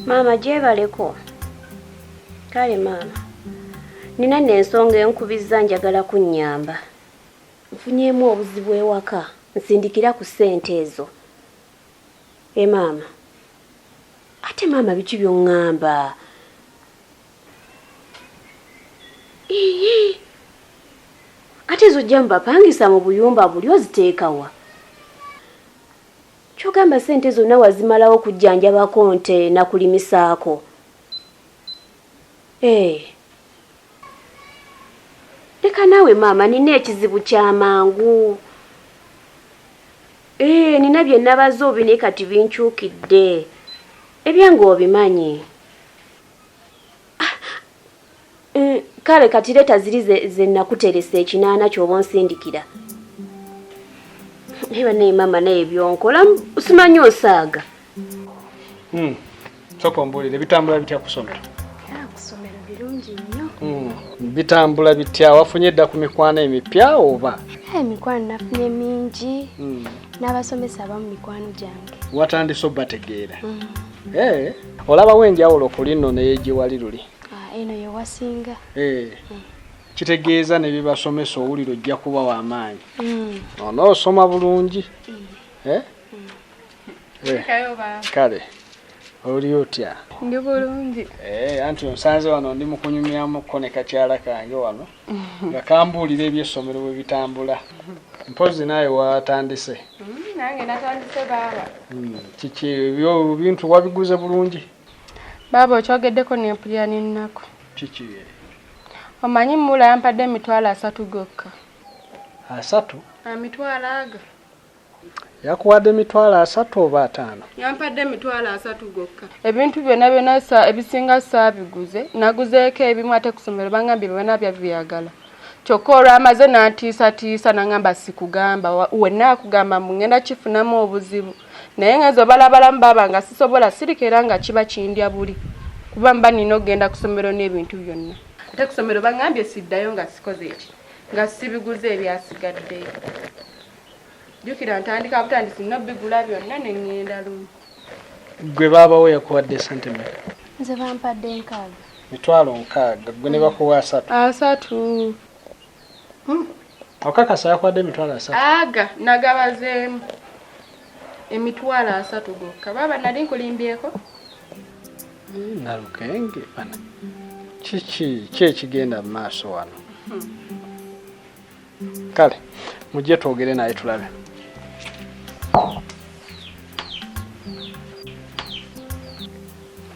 Mama jebaleko. Kale mama. Nina n'ensonga enkubizza njagala kunnyamba. Nfunyemu obuzibu ewaka. Nsindikira ku ssente ezo. Mama. Ate mama biki by'oŋŋamba? Ate zo jamba pangisa mu buyumba buli oziteekawa. Kyogamba ssente zonna wazimalawo kujjanjaba konte na kulimisaako. Leka naawe mama nina ekizibu ky'amangu. Nina bye nabaza obine kati binkyukidde. Ebyange obimanyi. Kale kati leta ziri ze nakuteresa ekinaana ky'oba onsindikira. Ewa naye mama naye byonkola usimanyi osaaga. Soko mbulire bitambula bitya kusomera. Kusomera birungi nnyo. Bitambula bitya wafunye dda ku mikwano emipya oba? Emikwano nafunye mingi. N'abasomesa abamu mikwano gyange. Watandise obbategeera. Olabawo enjawulo ku lino neyegiwali luli. Eno ye wasinga. Kitegeeza ne bibasomesa owuliro ojja kuba w'amaanyi. Onoosoma bulungi. Kale oli otya? Ndi bulungi. Anti onsanze wano ndi mu kunyumyamuko ne kakyala kange wano nga kambuulira eby'essomero bwe bitambula. Mpozi naye watandise? Nange natandise baaba. Kiki ebyo bintu wabiguze bulungi? Baaba okyogeddeko n'empulira n'ennaku. Kiki? Omanyi mula yampadde emitwalo 3 gokka. 3? Emitwalo ago. Yakuwadde emitwalo 3 oba 5? Yampadde emitwalo 3 gokka. Ebintu byonna ebisinga saabiguze, naguzeeko ebimu ate kusomero bangambye byonna byabiyagala. Kyokka olwamaze n'antiisatiisa n'angamba sikugamba, wenna akugamba ngenda kifunamu obuzibu. Naye ngezo balabalamu baba nga sisobola sirikera nga kiba kindya buli. Kuba mba nina okugenda ku ssomero n'ebintu byonna. Ate ku ssomero bangambye siddayo nga sikoze eki, nga sibiguze ebyasigadde. Jjukira ntandika butandisi nno bigula byonna ne ŋŋenda lumu. Gwe baabawo yakuwadde ssente mmeka? Nze bampadde 6. Mitwalo 6, gwe ne bakuwa 3? 3. Okakasa yakuwadde emitwalo 3? Aga nagabazeemu emitwalo 3 gokka. Baba nali nkulimbyeko? Nalukenge bana. Kiki ekigenda mu maaso wano? Kale mujje twogere naye tulabe.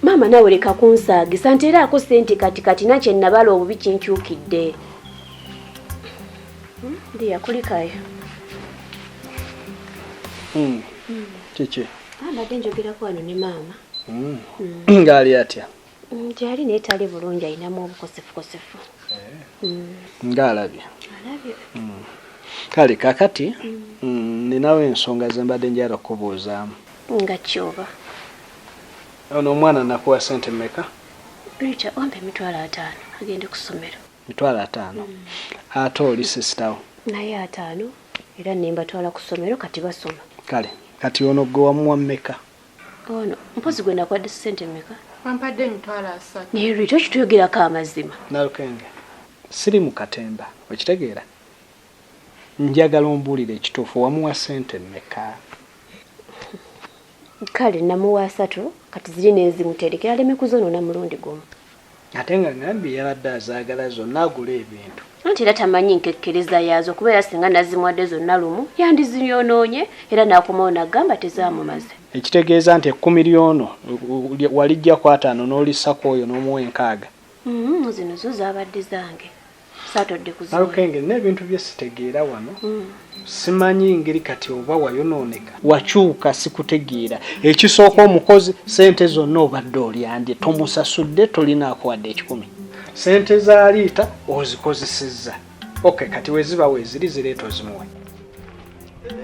Mama nawe leka kunsaagisa nteeraako ssente kati nakye nabala obubi kinkyukidde. Ndiya kulikayo. Kiki? Mbadde njogerako wano ne maama. Ngaali atya? Gyali naye tali bulungi ayinamu obukosefukosefu. Ngaalabye. Alabye. Kale kakati ninawo ensonga ze mbadde njala okubuuzaamu. Nga kyoba? Ono omwana nakuwa ssente mmeka? Rita ompe emitwalo 5 agende ku ssomero. Mitwalo 5? Ate oli sisitawo? Naye 5 era nembatwala ku ssomero kati basoma. Kale kati ono gwe wamuwa mmeka? Ono mpozi gwe nakwadde ssente mmeka? Wampadde emitwalo 3. Naye Rita okituyogerako amazima. Nalukenge siri mu katemba okitegeera? Njagala ombuulire ekituufu wamuwa ssente mmeka? Kale namuwa 3 kati ziri n'ezimuterekera aleme kuzonoona mulundi gumu. Ate nga ngambye yabadde azaagala zonna agula ebintu. Anti era tamanyi nkekkereza yaazo kubeera singa nazimuwadde zonna lumu yandiziyonoonye era n'akomawo n'agamba tezaamumaze. Ekitegeeza nti 10 lyono walijja ku 5 n'olisako oyo n'omuwa 6. Zino zo zaabadde zange. Saatodde kuziwa. Nalukenge n'ebintu bye sitegeera wano. Simanyi ngeri kati oba wayonooneka. Wakyuka sikutegeera. Ekisooka omukozi ssente zonna obadde olyandye tomusasudde tolina akuwadde 10. Ssente za liita ozikozesezza. Okay, kati weziba weziri zireeta ozimuwe.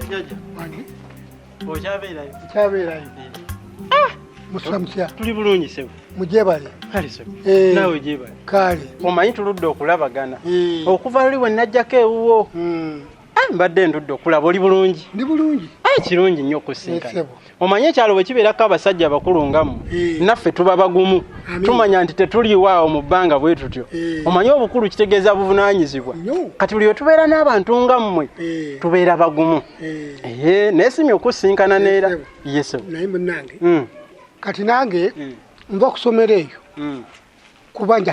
Jojo. Ochabeerayo. Chabeerayo. Musamsya. Tuli bulungi sebo. Mujebale. Kale sebo. Nawe jebale. Kale. Omanyi tuludde okulabagana. Okuva luli we najjako ewuwo. Mbadde ndudde okulaba oli bulungi. Ndi bulungi. kirungi nnyo okusinkana omanye ekyalo bwe kibeerako abasajja bakulu ngamu naffe tuba bagumu tumanya nti tetuliwaawo mu bbanga bwe tutyo omanye obukulu kitegeeza buvunaanyizibwa kati buli we tubeera n'abantu ngammwe tubeera bagumu neesimye okusinkana neera yeso naye munnange kati nange nva okusomera eyo kubanja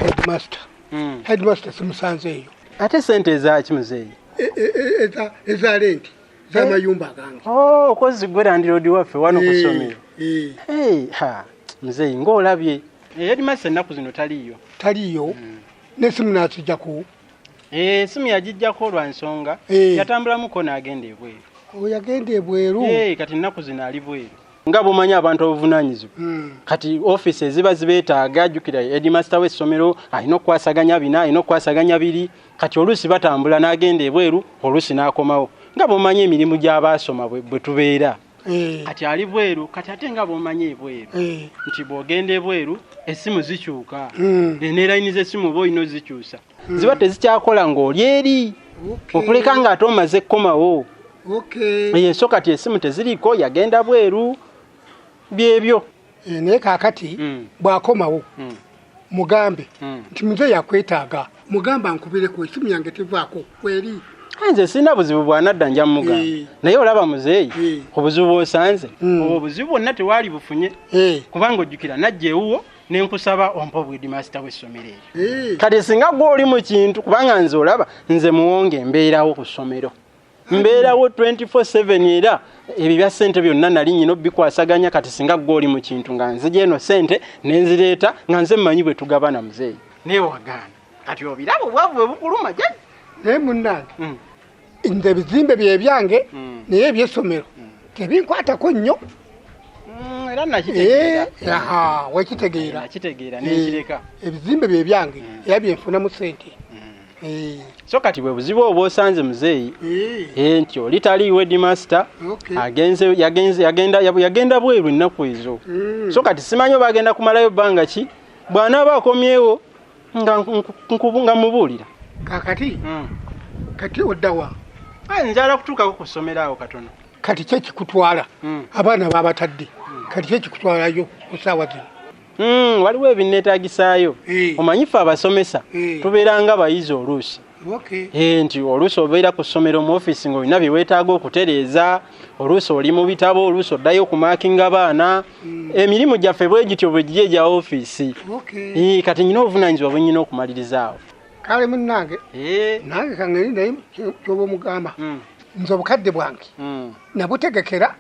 headmaster simusanzeeyo ate sente ezaki muzeeyi eza lenti z'amayumba agange okozi gwe landiroodi waffe wano ku ssomero muzeeyi ng'olabye headmaster ennaku zino taliiyo n'essimu naakijjaku Simu yajijjako lwa nsonga yatambulamuko n'agenda ebweru. Yagenda ebweru. Kati nnaku zino ali bweru. Nga bumanya abantu obuvunanyizibwa. Kati office ziba zibeetaaga ajjukira headmaster w'essomero alina okwasaganya bina alina okwasaganya biri kati oluusi batambula n'agenda ebweru oluusi n'akomawo. Nga bumanya emirimu gy'abaasoma bwe tubeera. Kati ali bweru kati ate nga bumanya ebweru nti bw'ogenda ebweru essimu zikyuka ne layini z'essimu boyina ozikyusa ziba tezikyakola ng'oli eri okuleka ng'ate omaze kkomawo so kati essimu teziriko yagenda bweru byebyo naye kaakati bw'akomawo mugambe nti muze yakwetaaga mugamba nkubireko essimu yange tevaako kweri nze sina buzibu bwanadda nja mugamba naye olaba muzeeyi obuzibu osanze obwo obuzibu bwonna tewaali bufunye kubanga ojjukira najja ewuwo nenkusaba ompa obwedimasita w'essomero eryo kati singa gwe oli mu kintu kubanga nze olaba nze muwonge mbeerawo ku ssomero mbeerawo 24/7 era ebyo bya ssente byonna nali nyina obikwasaganya kati singa gwe oli mu kintu nga nzija eno ssente nenzireeta nga nze mmanyi bwe tugabana muzeeyi naye wagaana kati obirabo bwavu bwe bukuluma jjajja naye munnange nze ebizimbe bye byange naye ebyessomero tebinkwatako nnyo era nakitegeera wekitegeera nekireka ebizimbe bye byange era byenfunamu ssente so kati bwe buzibu oba osanze muzeeyi nti oli taliiwo headmaster yagenda bweru ennaku ezo so kati simanyi oba agenda kumalayo bbanga ki bw'anaaba akomyewo nga mubuulira kakati kati oddawa njala kutuukako ku ssomero awo katono kati kye kikutwala abaana babatadde kati kye kikutwalayo ku ssaawa zino waliwo ebinneetaagisaayo omanyife abasomesa tubeeranga bayizi oluusi nti oluusi obeera ku ssomero mu ofiisi ng'olina bye weetaaga okutereeza oluusi oli mu bitabo oluusi oddayo okumaakinga baana emirimu gyaffe bwe gityo bwe giri egya ofiisi kati nyina obuvunaanyizibwa bwe nyina okumaliriza awo kale munnange nange kangeri naye kyoba omugamba nze obukadde bwange nabutegekera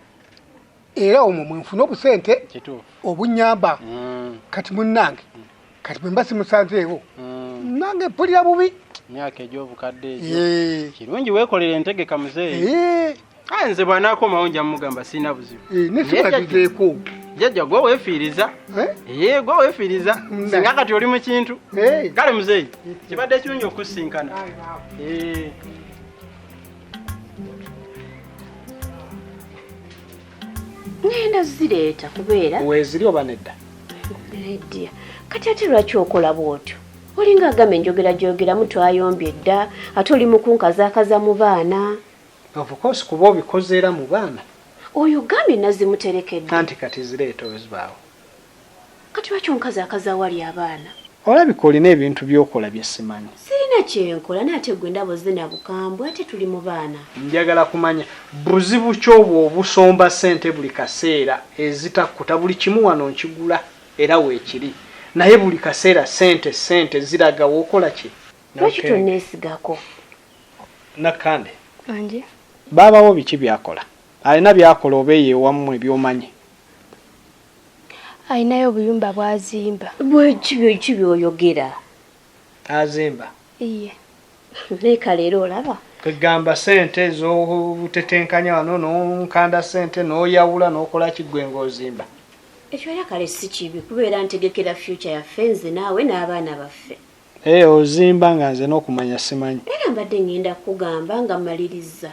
era omwo mwenfuna obusente obunyamba kati munnange kati bwe mba simusanzeewo nange mpulira bubi emyaka egy'obukadde egyo kirungi weekolera entegeka muzeeyi nze bw'anaakomawo nja mugamba sirina buzibu nesibagizeeko jjajja gwe weefiiriza gwe weefiiriza singa kati oli mu kintu kale muzeeyi kibadde kirungi okusinkana ngenda zireeta kubeera weeziri oba nedda nedya kati ate lwaki okola bw'otyo olinga agamba enjogerajogeramu twayombye dda ate oli mu kunkazaakaza mu baana of course kuba obikoze era mu baana oyo gambye nazimuterekedde anti kati zireeta wezibaawo kati lwaki onkazaakaza wali abaana olabika olina ebintu by'okola bye simanyi sirina kyenkola naye ate gwe ndabo zina bukambwe ate tuli mu baana njagala kumanya buzibu kyobwo obusomba ssente buli kaseera ezitakkuta buli kimu wano nkigula era weekiri naye buli kaseera ssente ziraga wookola ki lwaki tonneesigako nakande anje baabawo biki byakola alina byakola oba eyeewamu ebyomanyi ayinayo obuyumba bwazimba bweki byoyogera azimba iye leka leero olaba kwegamba ssente z'obutetenkanya wano n'onkanda ssente n'oyawula n'okola kiggwe ng'ozimba ekyo era kale si kibi kubeera ntegekera future yaffe nze naawe n'abaana baffe ozimba nga nze n'okumanya simanyi era mbadde ngenda kugamba nga mmaliriza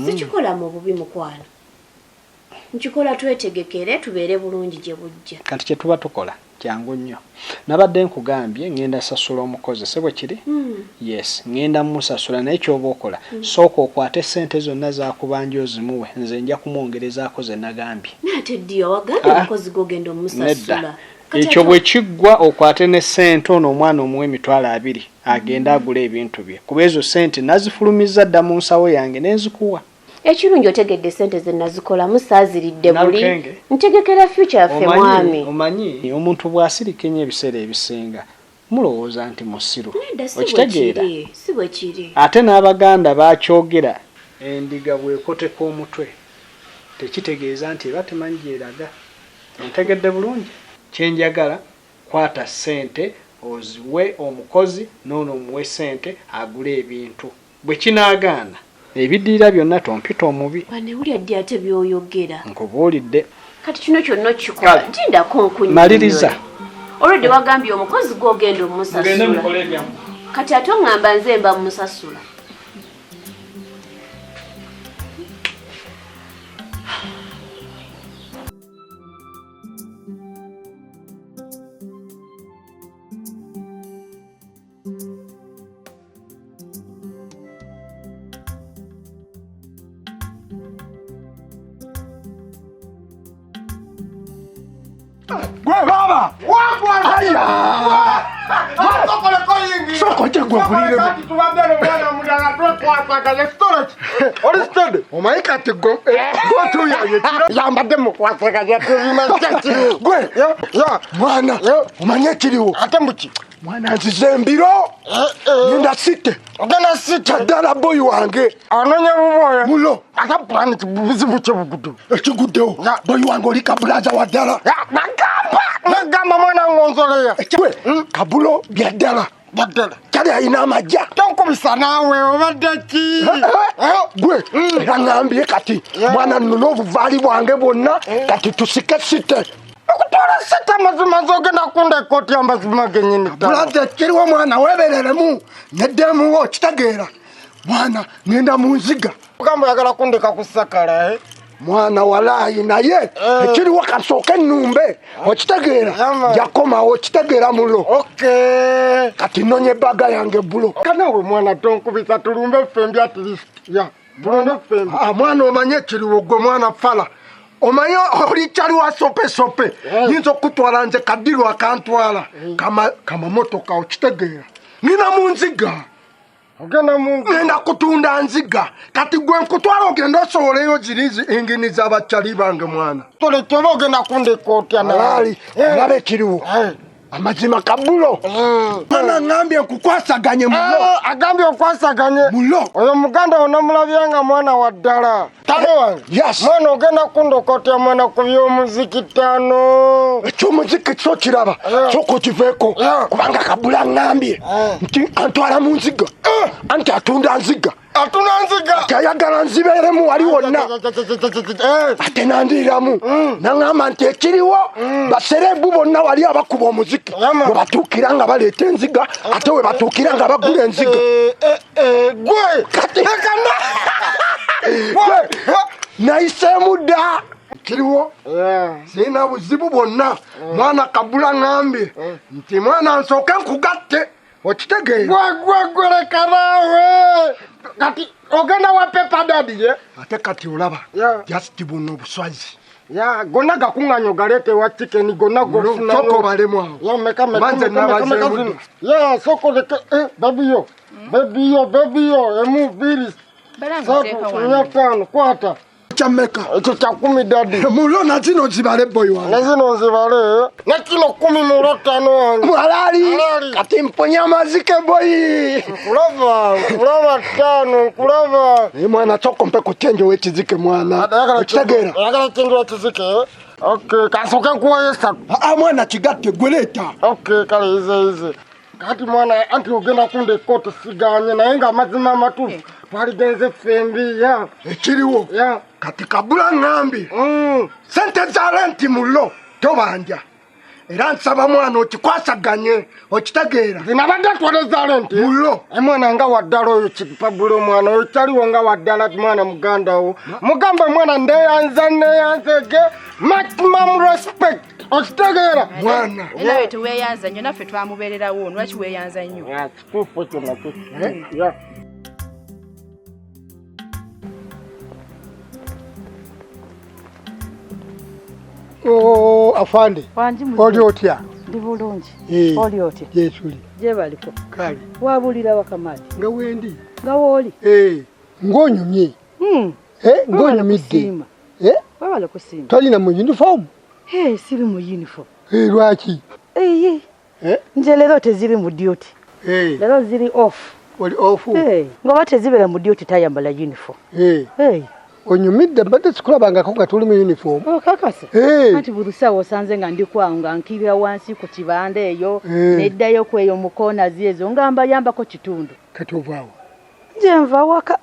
sikikola mu bubi mukwano nkikola twetegekere tubeere bulungi gye bujja. Kati kye tuba tukola kyangu nnyo. Nabadde nkugambye ngenda sasula omukozi sebo kiri? Yes, ngenda musasula naye kyoba okola. Sooka okwate sente zonna zakubanja ozimuwe nze nja kumwongerezaako ze nagambye. Nate ddiyo wagambye omukozi gogenda omusasula. Ekyo bwe kiggwa okwate ne sente ono omwana omuwe emitwalo 2 agenda agula ebintu bye. Kuba ezo sente nazifulumiza dda mu nsawo yange nenzikuwa. Ekirungi otegedde sente ze nazikola musaaziridde buli ntegekera future yaffe mwami. Omanyi omuntu bw'asirika ennyo ebiseera ebisinga mulowooza nti musiru. Okitegeera si bwe kiri. Ate n'Abaganda baakyogera endiga bw'ekoteka omutwe tekitegeeza nti eba temanyi gyeraga. Ontegedde bulungi. Kyenjagala kwata sente oziwe omukozi n'ono omuwe sente agule ebintu. Bwe kinaagaana ebiddiira byonna tompita omubi. Wanewulya ddi ate by'oyogera? Nkubuulidde. Kati kino kyonna okikola tindako nkunyumya. Maliriza. Olwedde wagambye omukozi gw'ogenda omusasula. Kati ate oŋŋamba nze mba musasula. Gwe baba! Wakwanaya! Sokole koyingi! Soko chegwe kulire. Kati tubadde n'omwana omulala twekwasaganya storage. Oli stade? Omayika ati go tuyaye kiro. Yambadde mu kwasaganya tubima kyakiri. Gwe! Ya! Mwana! Omanye kiriwo. Ate mbuki? Mwana nzize mbiro. Yenda site. Ogana site ddala boy wange. Anonya buboya. Mulo. Ata plan kibuzibu kyebugudu. Ekigudewo. Boy wange oli kabulaza wa ddala. Nagamba mwana ngonzoleya. Gwe kabulo bya ddala. Baddala. Kale ayina amajja. Tonkubisa naawe obadde ki? Gwe era ngambye kati mwana nnuno obuvaali bwange bwonna kati tusike site. Okutola site mazima zogenda kunda ekkooti amazima genyini ddala. Bulaze kiriwo mwana weebereremu neddemu wo kitegeera. Mwana ngenda mu nziga. Ogamba oyagala kundeka ku sakala mwana walayi naye ekiriwo kasooka ennumbe okitegeera yakomawo okitegeera mulo. Kati nnonya ebbaga yange bulo. Kanawe mwana tonkubisa tulumbe ffembi at least. Bulumbe ffembi. Mwana omanye ekiriwo gwe mwana fala. Omanye oli kyali wa sope. Yinza okutwala nze kaddiru akantwala. Kama motoka okitegeera. Ngina mu nziga. Ogenda mungu ngenda kutunda nziga kati gwe nkutwala ogenda osoboleyo zirizi engini z'abakyali bange mwana tole toba ogenda kundeka otya nali alabe kiriwo amazima kabulo mwana ngambye nkukwasaganye mulo agambye okwasaganye mulo oyo muganda onamulabyanga mwana wa ddala tale wange mwana ogenda kundeka otya mwana ku by'omuziki ttaano eky'omuziki kyo kiraba kyoko kiveeko kubanga kabula ngambye nti antwala mu nziga anti atunda nziga kyayagala nzibeeremu wali wonna ate nandiiramu naŋŋamba nti ekiriwo baserebu bonna wali abakuba omuziki we batuukira nga baleeta enziga ate we batuukira nga bagula enziga gwe kati nayiseemu dda kiriwo sirina buzibu bwonna mwana kabula ŋŋambye nti mwana nsooke nkugatte okitegeera gwegweleka naawe kati ogenda wa pepa dadi ate kati olaba just buno obuswazi gonna gakuŋŋanya ogaleete wa chicken gonna gofunako balemu awo sokoleke bebiyo emubiri nyafano kwata chameka ekyo kya 10 dadi mulo na zino zibale boy wange na zino zibale na kino 10 mulo 5 wange mwalali kati mponya mazike boy kulava 5 kulava mwana choko mpe kuchenjo wechizike mwana okitegeera yagala chenjo wechizike okay kasoke kuwa yesa mwana kigatte gweleta okay kale ize kati mwana anti ogenda kunde koto siganye naye nga amazima amatuufu twaligenze ffembi ekiriwo kati kabula ŋŋambi sente za lenti mulo tobanja era nsaba mwana okikwasaganye okitegeera zinabadde twalezale nti mulo mwana nga waddala oyo kipabulo mwana oyo kyaliwo nga waddala mwana muganda wo mugambe mwana ndeyanzege maximum respect okitegeera mwana nawe teweeyanza nnyo naffe twamubeererawo lwaki weeyanza nnyo kituufu kyonna afande oli otya ndi bulungi oli otya yesuli gye baliko kale wabulira wakamati nga wendi nga wooli ng'onyumye ng'onyumidde wabala kusiima tolina mu uniform siri mu uniform lwaki nje leero teziri mu duty leero ziri off oli off ng'oba tezibeera mu duty tayambala uniform onyumidde mbadde sikulabangako nga tuli mu uniform kakasa anti buli ssaawa osanze nga ndi kwangu nga nkirira wansi ku kibanda eyo neddayo ku eyo mu koonazi ezo nga mbayambako kitundu kati ovaawo nje nva waka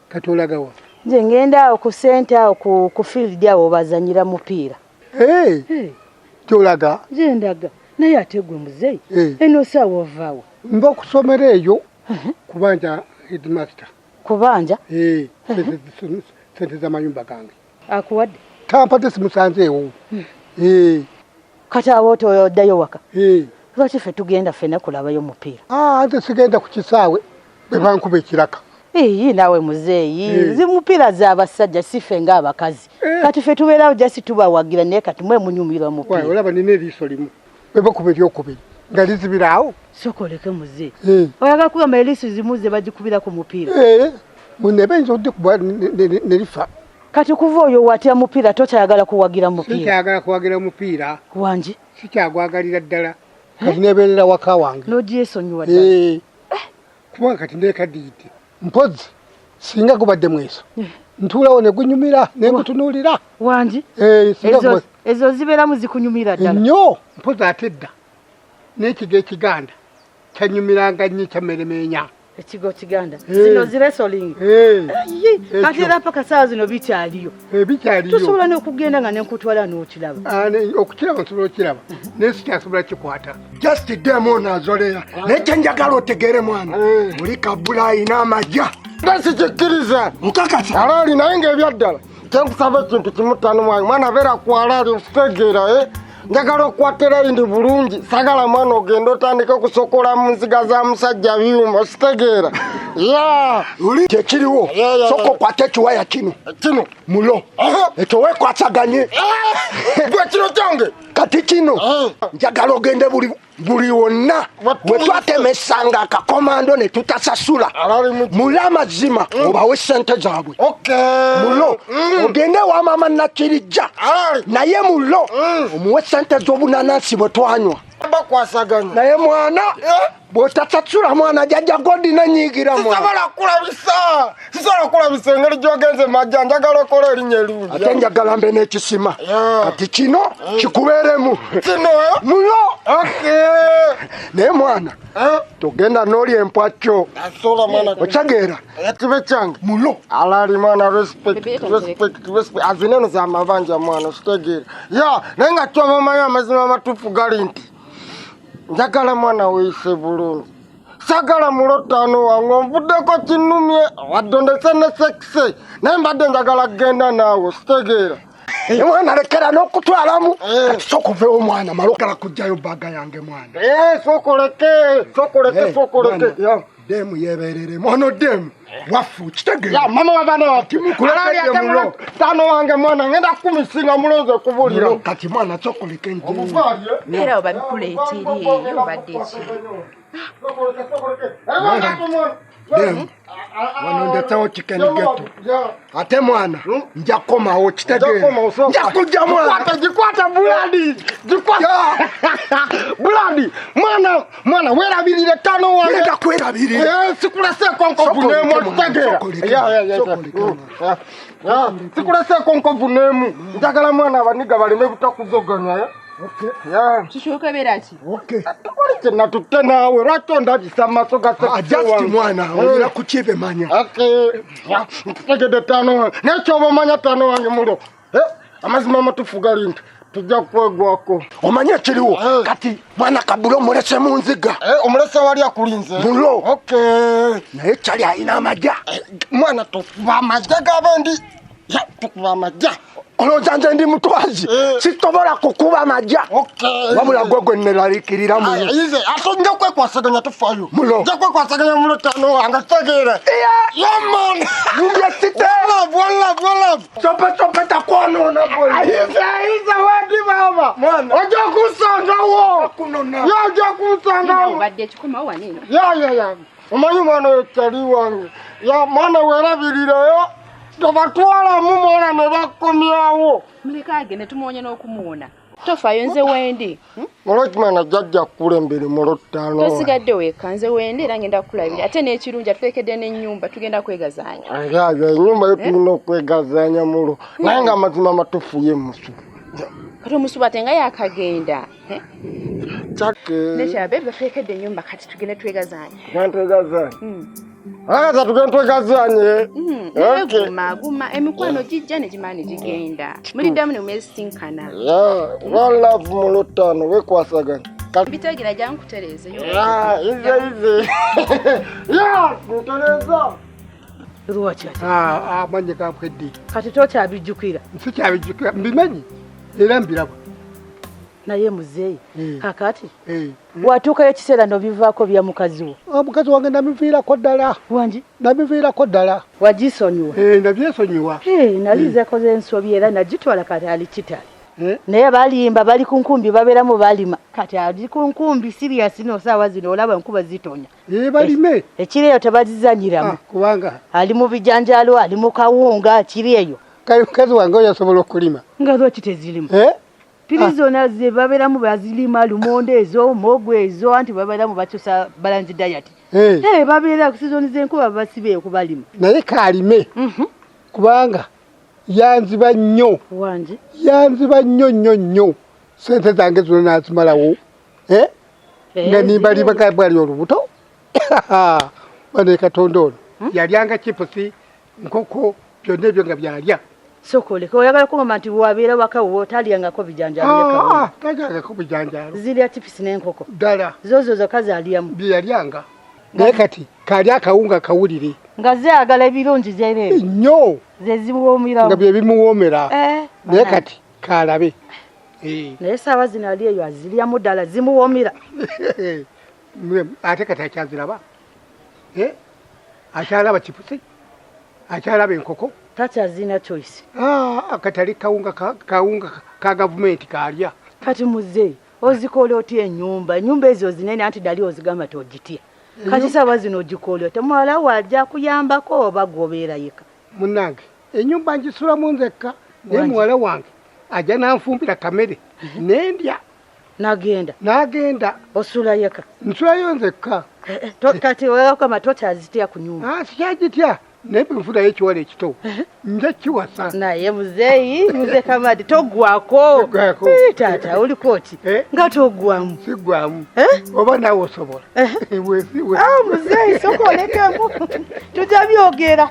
kati olagawa nje ngenda awo ku sente awo ku field awo bazanyira mupiira kyolaga nje ndaga naye ate gwe muzeeyi eno ssaawa ovaawo mba okusomera eyo kubanja headmaster kubanja sente z'amayumba gange akuwadde tampadde simusanzeewo kati awo oddayo waka lwaki ffe tugenda ffena kulabayo mupiira nze sigenda ku kisaawe bwe bankuba ekiraka naawe muzeeyi zimupiira z'abasajja si ffe ng'abakazi kati ffe tubeerawo jasi tubawagira naye kati mwe munyumirwa mupiira olaba nina eriiso limu bwe bakuba eryokubiri nga lizibiraawo sokoleke muzeeyi oyagala kugamba eriiso zimu ze bagikubira ku mupiira munebe nzo ndikuba nerifa kati kuva oyo watya mupiira tokyayagala kuwagira mupiira sikyayagala kuwagira mupiira wangi sikyagwagalira ddala kati nebeerera waka wange n'ogyesonyiwa ddala kubanga kati ndekadiite mpozi singa gubadde mweso ntuulawo ne gunyumira ne ngutunuulira wangi ezo zibeeramu zikunyumira ddala nnyo mpozi ate dda n'ekigo ekiganda kyanyumiranga nnyo kyammeremenya ekigo kiganda zino ziresoling ate era paka saa zino bikyaliyo tusobola n'okugenda nga nenkutwala n'okiraba okukiraba nsobola okiraba naye sikyasobola kikwata just demo nazolera naye kyenjagala otegeere mwana oli kabulayi n'amajja sikikkiriza nkakasa alaali naye ng'ebyaddala kyenkusaba ekintu kimu ttano wange mwana beera ku alaali ositegeera njagala okukwatira indi bulungi sagala mwana ogenda otandika okusokola mu nziga za musajja byuma ositegeera oli kyekiriwo soka okwate ekiwaya kino mulo ekyo weekwasaganye gwe kino kyange kati kino njagala ogende buli wonna bwe twatemesanga akakomando ne tutasasula muli amazima obawe sente zaabwe mulo ogende wa maama nakirijja naye mulo omuwe sente z'obunanansi bwe twanywa naye mwana bw'otasasula mwana jajja godi nanyiigira sisobola kulabisa engeri gy'ogenze majja njagala okola erinnya erungi ate njagala mbe n'ekisima kati kino kikubeeremu mulo naye mwana togenda n'oli empwacyo okyageera kibe kyange mulo alaali mwana respect azineno zamabanja mwana okitegeera naye nga kyobamanyi amazima amatuufu gali nti njagala mwana weeyise bulungi sagala mulotano wange onvuddeko kinnumye wadde ondese ne sekise naye mbadde njagala kugenda naawe sitegeera mwana lekera n'okutwalamu kati sokuveewo mwana malokala kujjayo baaga yange mwana sokoleke demu yebereremu ono demu waffe kitegeera mama wabana wati mukulekedde tano wange mwana ngenda kumisinga mulonze kubulira kati mwana sokoleke nje era obabikuleetera eyo obadde ekiri demu wano ndetsewo chicken geto ate mwana nja komawo kitegeera nja kujja mwana gikwata buladi buladi mwana werabirire tano wange nja kwerabirire sikuleseko nkovu nemu kitegeera sikuleseko nkovu nemu njagala mwana abaniga baleme butakuzoganya kishuka beraki tukoli kyena tutte naawe lwaki ondabisa maaso gajasti mwana olira kukibe manya tegede tano wange nekyoba omanya tano wange mulo amazima amatufu gali nti tujja kwegwako. Omanye kiriwo kati mwana Kabulo mulese mu nziga. Omulese wali akulinze. Mulo. Okay. Naye kyali alina amajja. Mwana tokuba amajja gabendi. Ya tukuba amajja. Olozanja ndi mutwazi. Sitobola kukuba amajja. Okay. Wabula gwegwe nelarikirira mu. Ize atonja kwekwasaganya tufayo. Mulo. Nja kwekwasaganya mulo tano angategere. Yeah man. Nundia site. Voila. Chope takono na boy. Ize wadi baba. Mwana. Ojo kusanga wo. Kunona. Ya ojo kusanga wo. Badde chikoma wanene. Ya. Omanyi mwana yekali wange. Ya mwana werabirirayo. Tobatwala mu mwana ne bakomyawo. Muleka agende tumuonye n'okumuwona. Tofayo nze wendi. Molokimana jajja kulembere molotano. Tosigadde weka nze wendi era ngenda kulabira. Ate n'ekirungi atulekedde n'ennyumba tugenda kwegazaanya. Ayaga ennyumba yo tulina okwegazaanya mulo. Naye nga amazima matufuye musu. Kati omusuba tenga yakagenda. Chake. Nekyabe bafekedde ennyumba kati tugende twegazaanya. Twegazaanya. Aka tugende twegazaanye. Okay. Guma emikwano gijja ne gimani gigenda. Muliddamu ne mwesinkana. One love molotano wekwasaganya. Bitegira jankutereze yo. Ize. Ya, kutereza. Ruwacha. Manje kapweddi. Kati tokyabijjukira. Sikyabijjukira mbimanyi era mbiraba. Naye muzeeyi kakati watuukayo ekiseera nobivaako bya mukazi wo. Omukazi wange nabiviirako ddala. Wangi? Nabiviirako ddala. Wagisonyiwa? Nabyesonyiwa. Nali zekoze ensobi era nagitwala kati ali kitali. Naye balimba bali ku nkumbi babeeramu balima. Kati ali ku nkumbi serious no saawa zino olaba nkuba zitonya. Balime. Ekiri eyo tebazizanyiramu. Kubanga ali mu bijanjaalo ali mu kawunga kiri eyo. Mukazi wange oyo asobola okulima. Nga lwaki tezirimu? Pirizona ze babeeramu bazilima lumonde ezo mogwe ezo anti babeeramu bakyusa balance diet. Babeera ku season z'enkuba basibe okubalima. Naye kalime. Kubanga yanziba nnyo. Wangi? Yanziba nnyo. Sente zange zonna nazimalawo. Nga nimbalima bwali olubuto. Wane Katonda ono yalyanga chipusi nkoko byonna ebyo nga byalya. Sokoleka oyagala kugamba nti wabeera waka wotalyangako bijanjalo. Talyangako bijanjalo. Zirya tipisi n'enkoko. Ddala. Zozo zokka zalyamu. Byalyanga. Naye kati kali akawunga kawulire. Nga zeagala ebirungi zereere. Nnyo. Ze zimuwoomerawo. Nga bye bimuwoomera. Naye kati kalabe. Naye saawa zino ali eyo aziryamu ddala zimuwoomera. Ate kati akyaziraba. Akyalaba kipusi. Akyalaba enkoko. Takyazina choice. Akatali kawunga ka gavumenti kalya. Kati muzeeyi ozikola otya ennyumba ezo zinene anti dali ozigamba togitya. Kati saawa zino ogikola otya muwala wajja kuyambako oba gwobeera yeka. Munnange ennyumba ngisulamu nzekka naye muwala wange ajja nanfumbira kamere nendya. Nagenda. Osula yeka. Nsulayo nzekka. Kati oyakama tokyazitya ku nyumba. Sikyagitya. Naye nfuna ekiwala ekito nja kiwasa. Naye muzeeyi muze kamadi toggwako. Taata oliko oti nga toggwamu. Siggwamu. Oba naawe osobola. Muzeeyi sokolekemu tujja byogera.